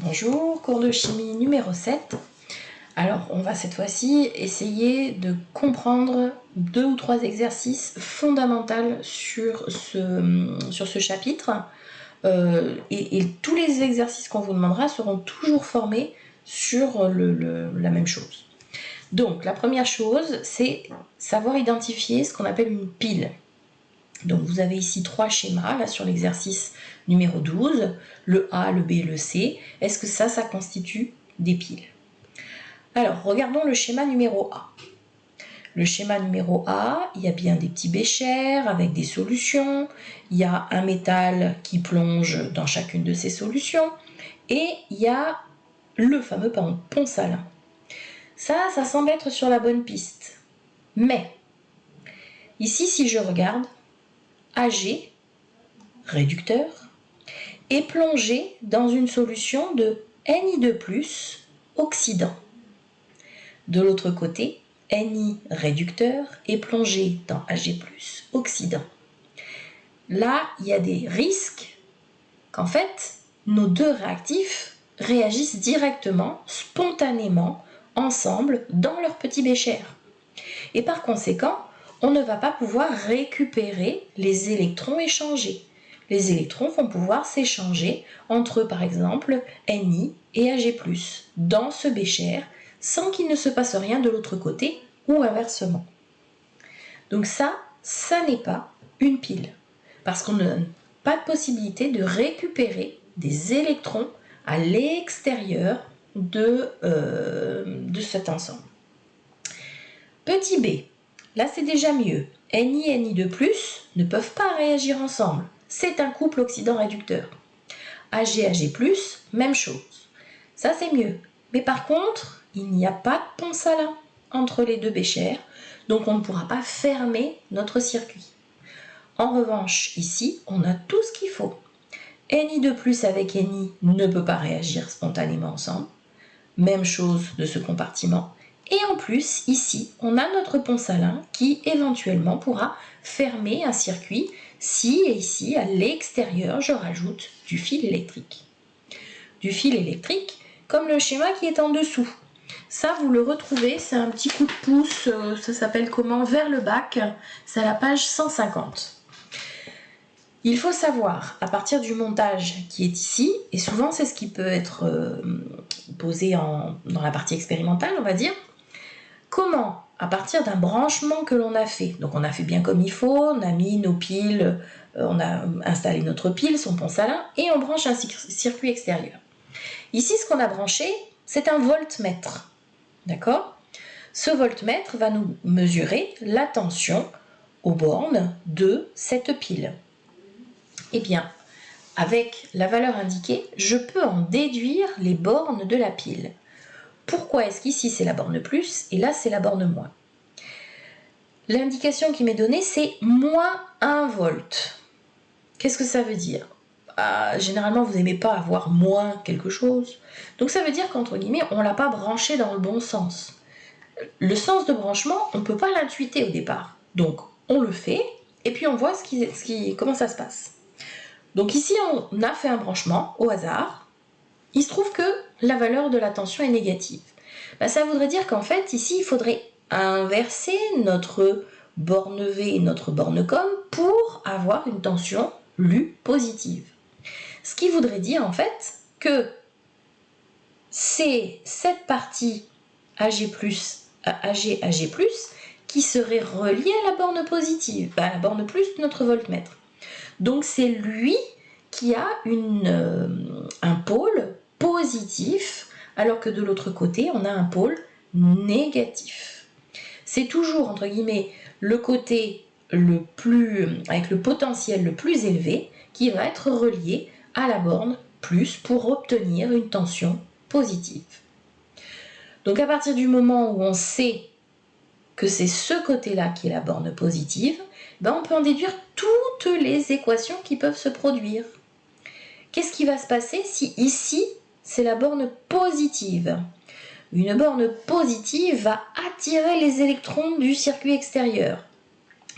Bonjour, cours de chimie numéro 7. Alors, on va cette fois-ci essayer de comprendre 2 ou 3 exercices fondamentaux sur ce chapitre. Et tous les exercices qu'on vous demandera seront toujours formés sur la même chose. Donc, la première chose, c'est savoir identifier ce qu'on appelle une pile. Donc vous avez ici 3 schémas là sur l'exercice numéro 12, le A, le B et le C. Est-ce que ça constitue des piles? Alors regardons le schéma numéro A. Le schéma numéro A, il y a bien des petits béchers avec des solutions, il y a un métal qui plonge dans chacune de ces solutions et il y a le fameux pont salin. Ça semble être sur la bonne piste. Mais ici, si je regarde, Ag, réducteur, est plongé dans une solution de Ni2+, oxydant. De l'autre côté, Ni, réducteur, est plongé dans Ag+, oxydant. Là, il y a des risques qu'en fait, nos deux réactifs réagissent directement, spontanément, ensemble, dans leur petit bécher. Et par conséquent, on ne va pas pouvoir récupérer les électrons échangés. Les électrons vont pouvoir s'échanger entre, par exemple, Ni et Ag+, dans ce bécher, sans qu'il ne se passe rien de l'autre côté, ou inversement. Donc ça n'est pas une pile, parce qu'on n'a pas de possibilité de récupérer des électrons à l'extérieur de cet ensemble. Petit b. Là, c'est déjà mieux. Ni et Ni2+ ne peuvent pas réagir ensemble. C'est un couple oxydant-réducteur. Ag, Ag+, même chose. Ça, c'est mieux. Mais par contre, il n'y a pas de pont salin entre les deux béchers, donc on ne pourra pas fermer notre circuit. En revanche, ici, on a tout ce qu'il faut. Ni2+ avec Ni ne peut pas réagir spontanément ensemble. Même chose de ce compartiment. Et en plus, ici, on a notre pont salin qui éventuellement pourra fermer un circuit si et ici, à l'extérieur, je rajoute du fil électrique. Du fil électrique, comme le schéma qui est en dessous. Ça, vous le retrouvez, c'est un petit coup de pouce, ça s'appelle comment? Vers le bac, c'est à la page 150. Il faut savoir, à partir du montage qui est ici, et souvent c'est ce qui peut être posé dans la partie expérimentale, on va dire, comment, à partir d'un branchement que l'on a fait, donc on a fait bien comme il faut, on a mis nos piles, on a installé notre pile, son pont salin, et on branche un circuit extérieur. Ici, ce qu'on a branché, c'est un voltmètre, d'accord? Ce voltmètre va nous mesurer la tension aux bornes de cette pile. Eh bien, avec la valeur indiquée, je peux en déduire les bornes de la pile. Pourquoi est-ce qu'ici c'est la borne plus et là c'est la borne moins? L'indication qui m'est donnée, c'est moins 1 volt. Qu'est-ce que ça veut dire? Généralement, vous n'aimez pas avoir moins quelque chose. Donc ça veut dire qu'entre guillemets, on ne l'a pas branché dans le bon sens. Le sens de branchement, on ne peut pas l'intuiter au départ. Donc on le fait et puis on voit comment ça se passe. Donc ici, on a fait un branchement au hasard. Il se trouve que la valeur de la tension est négative. Ça voudrait dire qu'en fait, ici, il faudrait inverser notre borne V et notre borne COM pour avoir une tension Lu positive. Ce qui voudrait dire en fait que c'est cette partie Ag+, qui serait reliée à la borne positive, à la borne plus de notre voltmètre. Donc c'est lui qui a un pôle positif, alors que de l'autre côté, on a un pôle négatif. C'est toujours, entre guillemets, le côté avec le potentiel le plus élevé qui va être relié à la borne plus pour obtenir une tension positive. Donc à partir du moment où on sait que c'est ce côté-là qui est la borne positive, on peut en déduire toutes les équations qui peuvent se produire. Qu'est-ce qui va se passer si ici, c'est la borne positive? Une borne positive va attirer les électrons du circuit extérieur.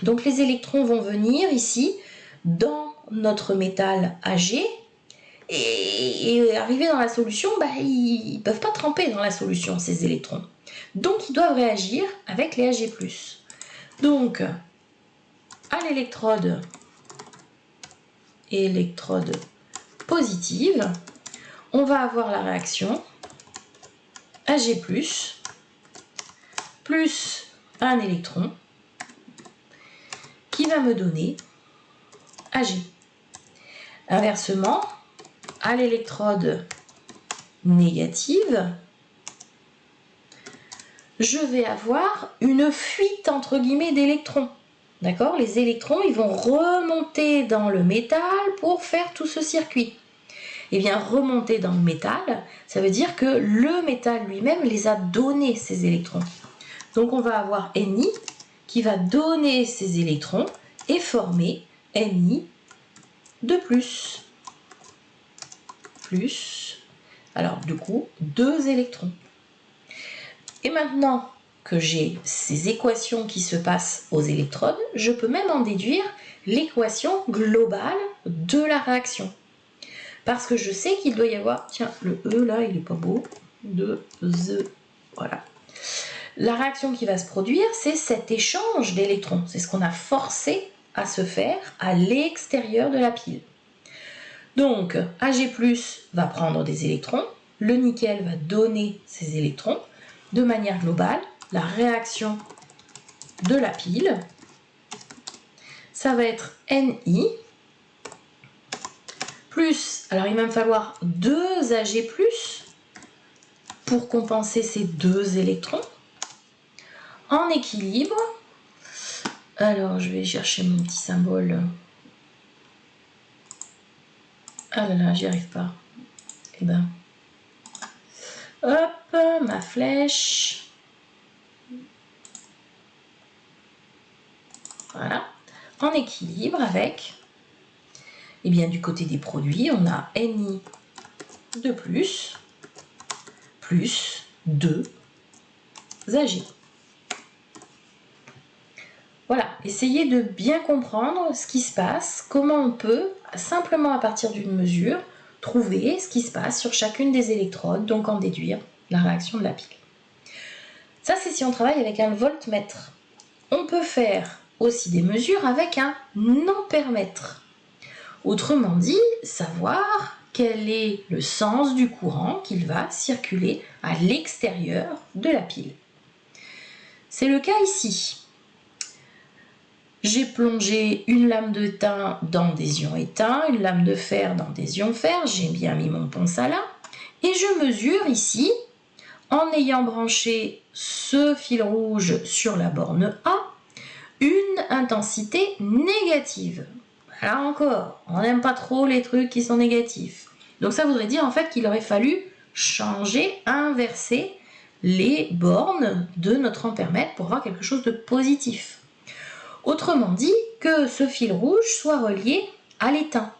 Donc les électrons vont venir ici, dans notre métal Ag, et arriver dans la solution, ils ne peuvent pas tremper dans la solution, ces électrons. Donc, ils doivent réagir avec les Ag+. Donc, à l'électrode positive, on va avoir la réaction Ag+, plus un électron qui va me donner Ag. Inversement, à l'électrode négative, je vais avoir une fuite entre guillemets d'électrons. D'accord? Les électrons, ils vont remonter dans le métal pour faire tout ce circuit. Et bien, remonter dans le métal, ça veut dire que le métal lui-même les a donnés, ces électrons. Donc, on va avoir Ni qui va donner ces électrons et former Ni de plus. Alors, du coup, 2 électrons. Et maintenant que j'ai ces équations qui se passent aux électrodes, je peux même en déduire l'équation globale de la réaction. Parce que je sais qu'il doit y avoir, tiens, le E là, il n'est pas beau, voilà. La réaction qui va se produire, c'est cet échange d'électrons. C'est ce qu'on a forcé à se faire à l'extérieur de la pile. Donc, Ag+ va prendre des électrons, le nickel va donner ces électrons. De manière globale, la réaction de la pile, ça va être Ni plus, alors il va me falloir 2 Ag+ pour compenser ces 2 électrons en équilibre. Alors je vais chercher mon petit symbole. Ah là là, j'y arrive pas. Eh ben, hop, ma flèche. Voilà, en équilibre avec, eh bien du côté des produits, on a Ni de plus 2 Ag. Voilà, essayez de bien comprendre ce qui se passe, comment on peut, simplement à partir d'une mesure, trouver ce qui se passe sur chacune des électrodes, donc en déduire la réaction de la pile. Ça, c'est si on travaille avec un voltmètre. On peut faire aussi des mesures avec un ampèremètre. Autrement dit, savoir quel est le sens du courant qu'il va circuler à l'extérieur de la pile. C'est le cas ici. J'ai plongé une lame de tin dans des ions éteints, une lame de fer dans des ions fer, j'ai bien mis mon ponce à là, et je mesure ici, en ayant branché ce fil rouge sur la borne A, une intensité négative. Là encore, on n'aime pas trop les trucs qui sont négatifs. Donc ça voudrait dire en fait qu'il aurait fallu changer, inverser les bornes de notre ampèremètre pour avoir quelque chose de positif. Autrement dit, que ce fil rouge soit relié à l'étain.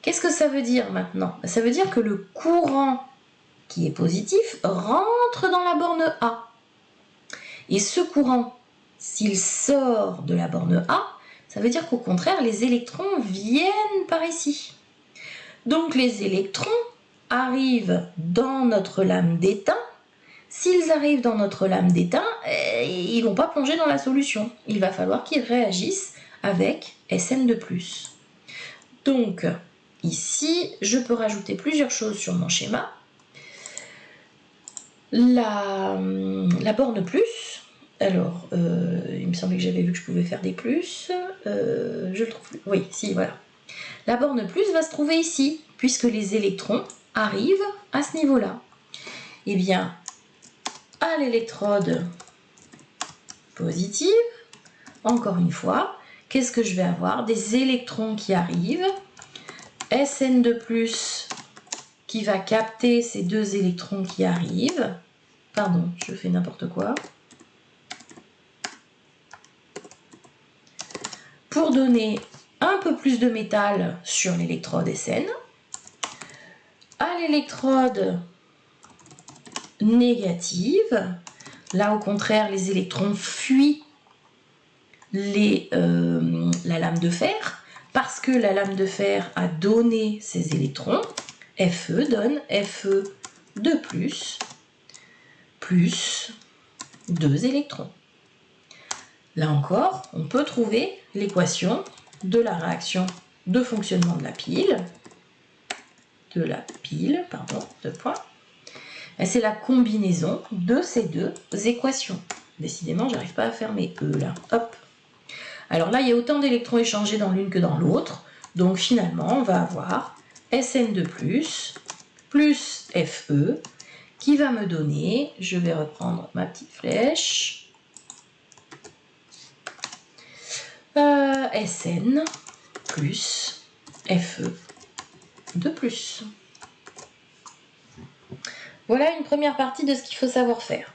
Qu'est-ce que ça veut dire maintenant? Ça veut dire que le courant qui est positif rentre dans la borne A. Et ce courant, s'il sort de la borne A, ça veut dire qu'au contraire, les électrons viennent par ici. Donc les électrons arrivent dans notre lame d'étain. S'ils arrivent dans notre lame d'étain, ils ne vont pas plonger dans la solution. Il va falloir qu'ils réagissent avec Sn de plus. Donc, ici, je peux rajouter plusieurs choses sur mon schéma. La borne plus, alors, il me semblait que j'avais vu que je pouvais faire des plus. Je le trouve plus. Oui, si, voilà. La borne plus va se trouver ici, puisque les électrons arrivent à ce niveau-là. Eh bien, à l'électrode positive, encore une fois, qu'est-ce que je vais avoir? Des électrons qui arrivent, Sn de plus qui va capter ces 2 électrons qui arrivent. Pardon, je fais n'importe quoi. Pour donner un peu plus de métal sur l'électrode Sn. À l'électrode négative, là au contraire les électrons fuient la lame de fer, parce que la lame de fer a donné ses électrons, Fe donne Fe de plus 2 électrons. Là encore, on peut trouver l'équation de la réaction de fonctionnement de la pile, c'est la combinaison de ces deux équations. Décidément, j'arrive pas à faire mes E là. Hop. Alors là, il y a autant d'électrons échangés dans l'une que dans l'autre. Donc finalement, on va avoir Sn2+, plus Fe, qui va me donner, je vais reprendre ma petite flèche, Sn plus Fe de plus. Voilà une première partie de ce qu'il faut savoir faire.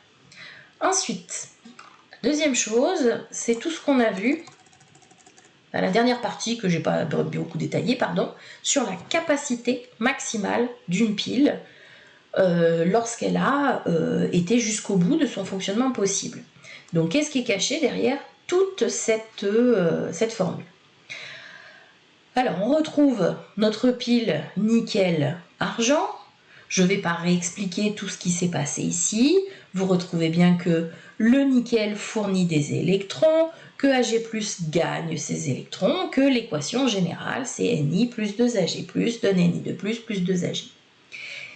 Ensuite, la deuxième chose, c'est tout ce qu'on a vu, la dernière partie que j'ai pas beaucoup détaillée, sur la capacité maximale d'une pile lorsqu'elle a été jusqu'au bout de son fonctionnement possible. Donc qu'est-ce qui est caché derrière toute cette formule? Alors on retrouve notre pile nickel-argent. Je ne vais pas réexpliquer tout ce qui s'est passé ici. Vous retrouvez bien que le nickel fournit des électrons, que Ag+ gagne ses électrons, que l'équation générale c'est Ni plus 2Ag+, donne Ni de plus 2Ag.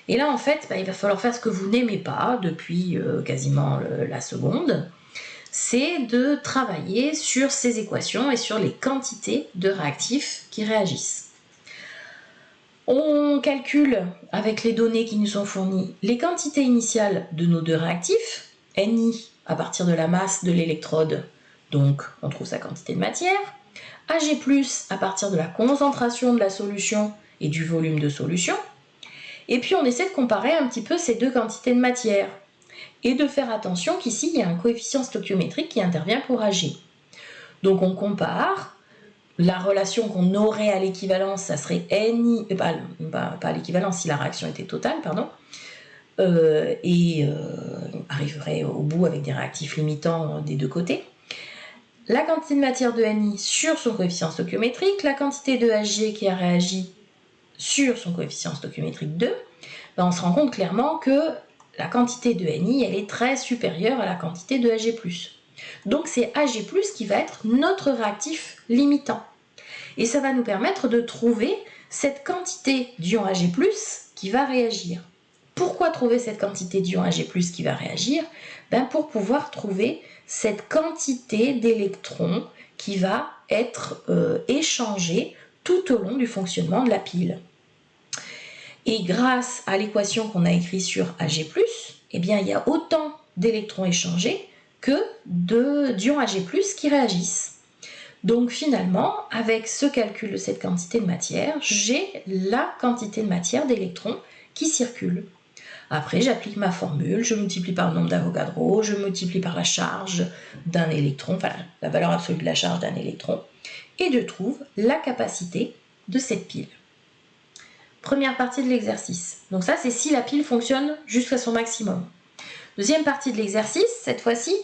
Et là en fait, il va falloir faire ce que vous n'aimez pas depuis quasiment la seconde, c'est de travailler sur ces équations et sur les quantités de réactifs qui réagissent. On calcule avec les données qui nous sont fournies les quantités initiales de nos deux réactifs, Ni à partir de la masse de l'électrode, donc on trouve sa quantité de matière, Ag+ à partir de la concentration de la solution et du volume de solution, et puis on essaie de comparer un petit peu ces deux quantités de matière, et de faire attention qu'ici il y a un coefficient stoichiométrique qui intervient pour Ag. Donc on compare. La relation qu'on aurait à l'équivalence, ça serait Ni, pas à l'équivalence si la réaction était totale, arriverait au bout avec des réactifs limitants des deux côtés. La quantité de matière de Ni sur son coefficient stoichiométrique, la quantité de Ag qui a réagi sur son coefficient stoichiométrique 2, on se rend compte clairement que la quantité de Ni, elle est très supérieure à la quantité de Ag+. Donc c'est Ag+, qui va être notre réactif limitant. Et ça va nous permettre de trouver cette quantité d'ion Ag+, qui va réagir. Pourquoi trouver cette quantité d'ion Ag+, qui va réagir? Pour pouvoir trouver cette quantité d'électrons qui va être échangée tout au long du fonctionnement de la pile. Et grâce à l'équation qu'on a écrite sur Ag+, il y a autant d'électrons échangés que d'ions Ag+, qui réagissent. Donc finalement, avec ce calcul de cette quantité de matière, j'ai la quantité de matière d'électrons qui circulent. Après, j'applique ma formule, je multiplie par le nombre d'Avogadro, je multiplie par la charge d'un électron, la valeur absolue de la charge d'un électron, et je trouve la capacité de cette pile. Première partie de l'exercice. Donc ça, c'est si la pile fonctionne jusqu'à son maximum. Deuxième partie de l'exercice, cette fois-ci,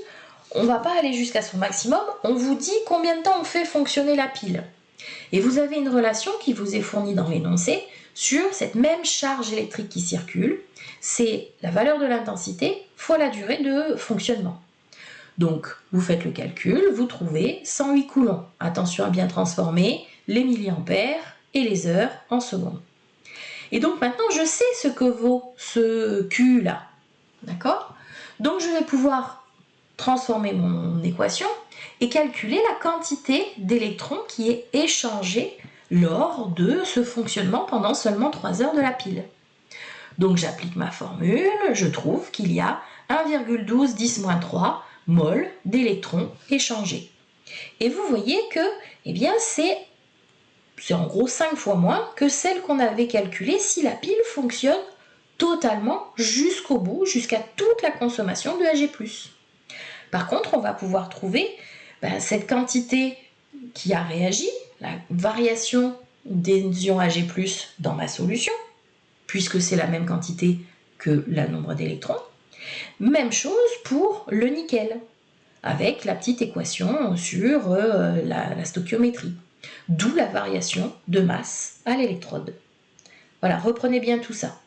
on ne va pas aller jusqu'à son maximum, on vous dit combien de temps on fait fonctionner la pile. Et vous avez une relation qui vous est fournie dans l'énoncé sur cette même charge électrique qui circule, c'est la valeur de l'intensité fois la durée de fonctionnement. Donc, vous faites le calcul, vous trouvez 108 coulombs. Attention à bien transformer les milliampères et les heures en secondes. Et donc maintenant, je sais ce que vaut ce Q là. D'accord? Donc, je vais pouvoir transformer mon équation et calculer la quantité d'électrons qui est échangée lors de ce fonctionnement pendant seulement 3 heures de la pile. Donc j'applique ma formule, je trouve qu'il y a 1,12 10-3 mol d'électrons échangés. Et vous voyez que c'est en gros 5 fois moins que celle qu'on avait calculée si la pile fonctionne totalement jusqu'au bout, jusqu'à toute la consommation de Ag+. Par contre, on va pouvoir trouver cette quantité qui a réagi, la variation des ions Ag+ dans ma solution, puisque c'est la même quantité que le nombre d'électrons. Même chose pour le nickel, avec la petite équation sur la stoichiométrie. D'où la variation de masse à l'électrode. Voilà, reprenez bien tout ça.